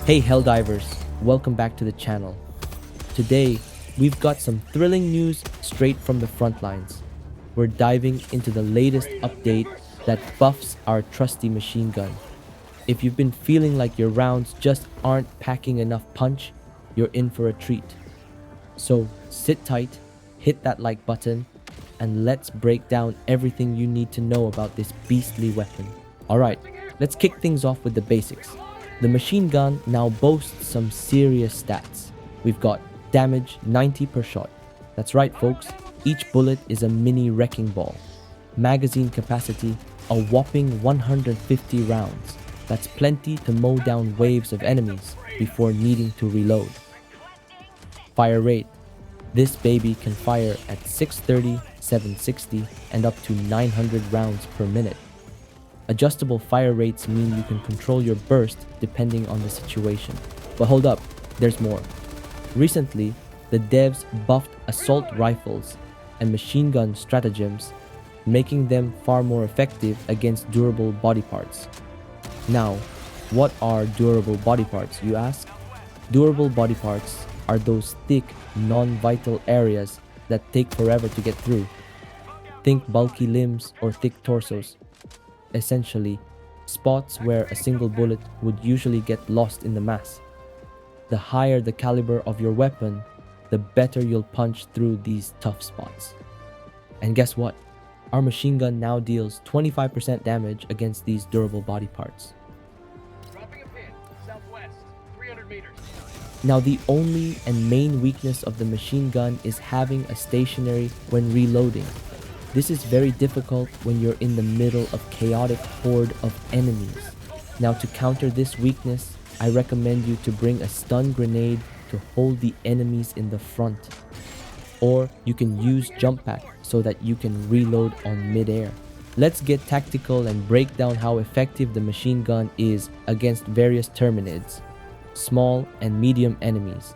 Hey Helldivers, welcome back to the channel. Today, we've got some thrilling news straight from the front lines. We're diving into the latest update that buffs our trusty machine gun. If you've been feeling like your rounds just aren't packing enough punch, you're in for a treat. So sit tight, hit that like button, and let's break down everything you need to know about this beastly weapon. Alright, let's kick things off with the basics. The machine gun now boasts some serious stats. We've got damage 90 per shot. That's right folks, each bullet is a mini wrecking ball. Magazine capacity, a whopping 150 rounds. That's plenty to mow down waves of enemies before needing to reload. Fire rate. This baby can fire at 630, 760, and up to 900 rounds per minute. Adjustable fire rates mean you can control your burst depending on the situation. But hold up, there's more. Recently, the devs buffed assault rifles and machine gun stratagems, making them far more effective against durable body parts. Now, what are durable body parts, you ask? Durable body parts are those thick, non-vital areas that take forever to get through. Think bulky limbs or thick torsos. Essentially, spots where a single bullet would usually get lost in the mass. The higher the caliber of your weapon, the better you'll punch through these tough spots. And guess what? Our machine gun now deals 25% damage against these durable body parts. Dropping a pin, southwest, 300 meters. Now the only and main weakness of the machine gun is having a stationary when reloading. This is very difficult when you're in the middle of chaotic horde of enemies. Now to counter this weakness, I recommend you to bring a stun grenade to hold the enemies in the front. Or you can use jump pack so that you can reload on mid-air. Let's get tactical and break down how effective the machine gun is against various terminids, small and medium enemies.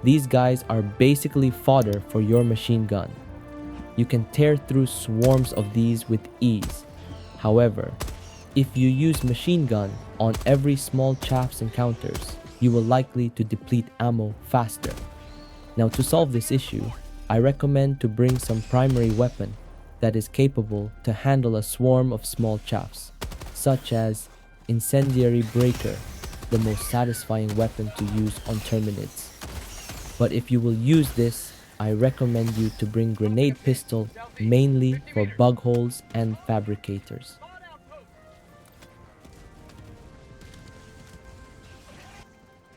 These guys are basically fodder for your machine gun. You can tear through swarms of these with ease. However, if you use machine gun on every small chaff's encounters, you will likely to deplete ammo faster. Now to solve this issue, I recommend to bring some primary weapon that is capable to handle a swarm of small chaffs, such as Incendiary Breaker, the most satisfying weapon to use on terminids. But if you will use this, I recommend you to bring grenade pistol mainly for bug holes and fabricators.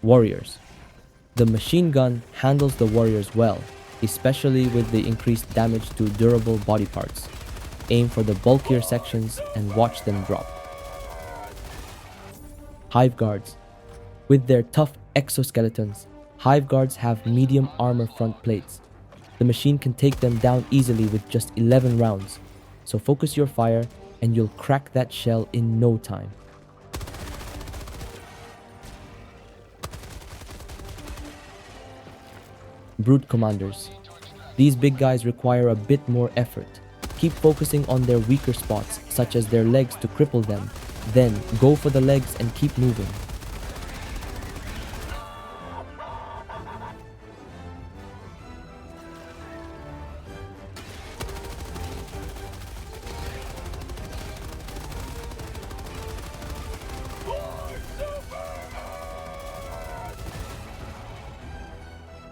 Warriors. The machine gun handles the warriors well, especially with the increased damage to durable body parts. Aim for the bulkier sections and watch them drop. Hive guards. With their tough exoskeletons, hive guards have medium armor front plates. The machine can take them down easily with just 11 rounds, so focus your fire and you'll crack that shell in no time. Brute commanders. These big guys require a bit more effort. Keep focusing on their weaker spots, such as their legs to cripple them. Then go for the legs and keep moving.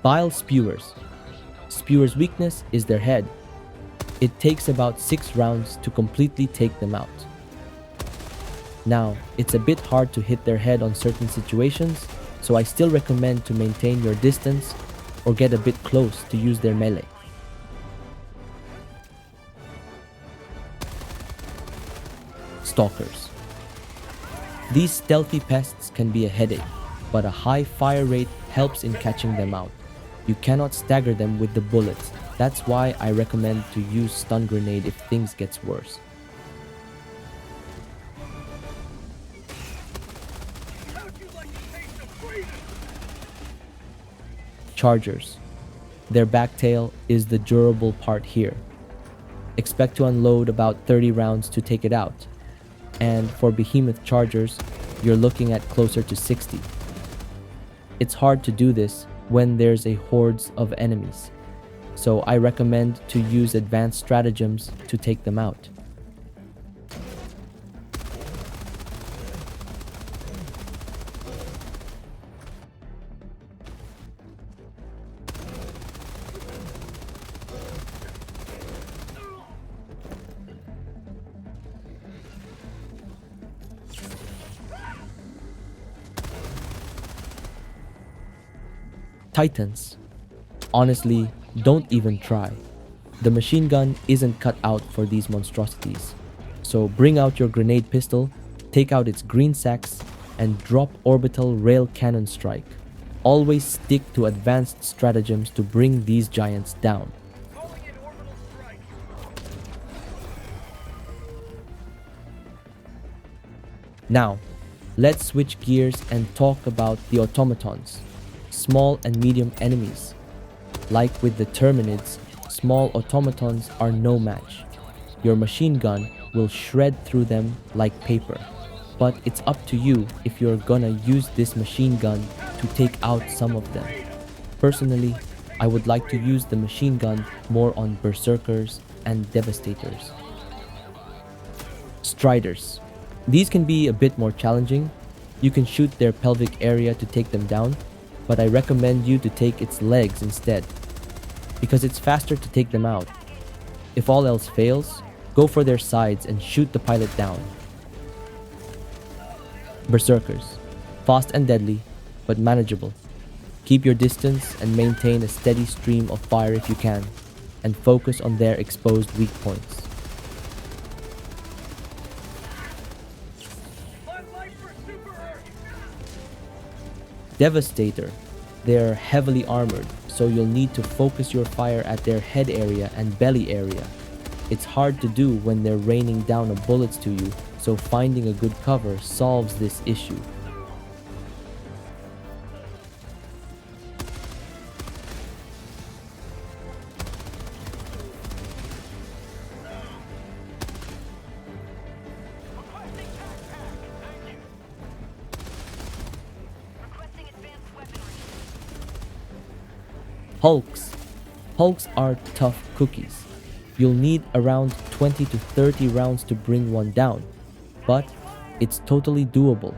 BILE SPEWERS. SPEWERS' weakness is their head. It takes about 6 rounds to completely take them out. Now, it's a bit hard to hit their head on certain situations, so I still recommend to maintain your distance or get a bit close to use their melee. Stalkers. These stealthy pests can be a headache, but a high fire rate helps in catching them out. You cannot stagger them with the bullets. That's why I recommend to use stun grenade if things gets worse. Chargers. Their back tail is the durable part here. Expect to unload about 30 rounds to take it out. And for behemoth chargers, you're looking at closer to 60. It's hard to do this when there's a hordes of enemies, so I recommend to use advanced stratagems to take them out. Titans. Honestly, don't even try. The machine gun isn't cut out for these monstrosities. So bring out your grenade pistol, take out its green sacks, and drop orbital rail cannon strike. Always stick to advanced stratagems to bring these giants down. Calling in orbital strike. Now, let's switch gears and talk about the automatons, small and medium enemies. Like with the TERMINIDS, small automatons are no match. Your machine gun will shred through them like paper. But it's up to you if you're gonna use this machine gun to take out some of them. Personally, I would like to use the machine gun more on BERSERKERS and DEVASTATORS. Striders. These can be a bit more challenging. You can shoot their pelvic area to take them down, but I recommend you to take its legs instead, because it's faster to take them out. If all else fails, go for their sides and shoot the pilot down. Berserkers. Fast and deadly, but manageable. Keep your distance and maintain a steady stream of fire if you can, and focus on their exposed weak points. Light for Super Earth. Devastator. They're heavily armored, so you'll need to focus your fire at their head area and belly area. It's hard to do when they're raining down bullets to you, so finding a good cover solves this issue. Hulks. Hulks are tough cookies. You'll need around 20 to 30 rounds to bring one down, but it's totally doable.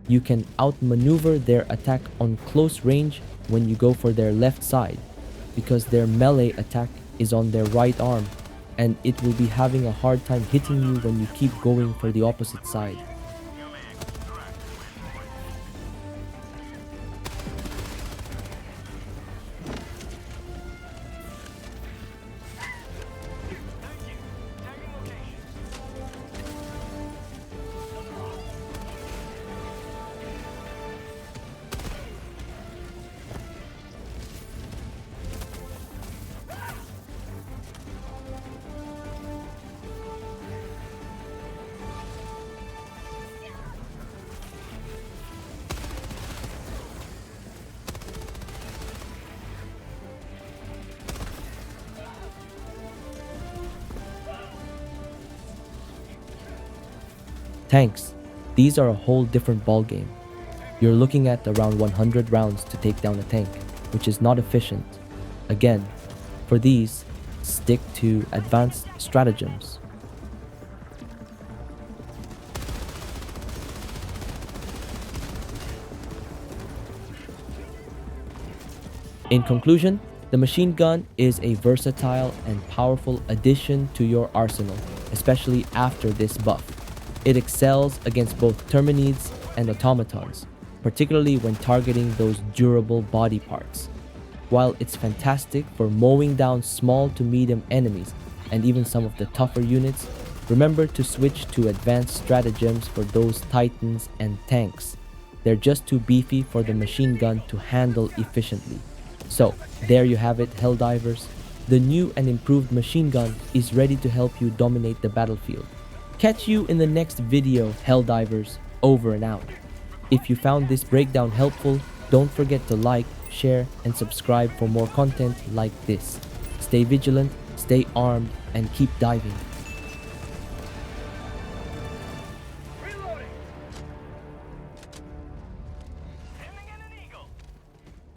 You can outmaneuver their attack on close range when you go for their left side, because their melee attack is on their right arm, and it will be having a hard time hitting you when you keep going for the opposite side. Tanks. These are a whole different ballgame. You're looking at around 100 rounds to take down a tank, which is not efficient. Again, for these, stick to advanced stratagems. In conclusion, the machine gun is a versatile and powerful addition to your arsenal, especially after this buff. It excels against both Terminids and automatons, particularly when targeting those durable body parts. While it's fantastic for mowing down small to medium enemies and even some of the tougher units, remember to switch to advanced stratagems for those titans and tanks. They're just too beefy for the machine gun to handle efficiently. So, there you have it, Helldivers. The new and improved machine gun is ready to help you dominate the battlefield. Catch you in the next video, Helldivers. Over and out. If you found this breakdown helpful, don't forget to like, share, and subscribe for more content like this. Stay vigilant, stay armed, and keep diving.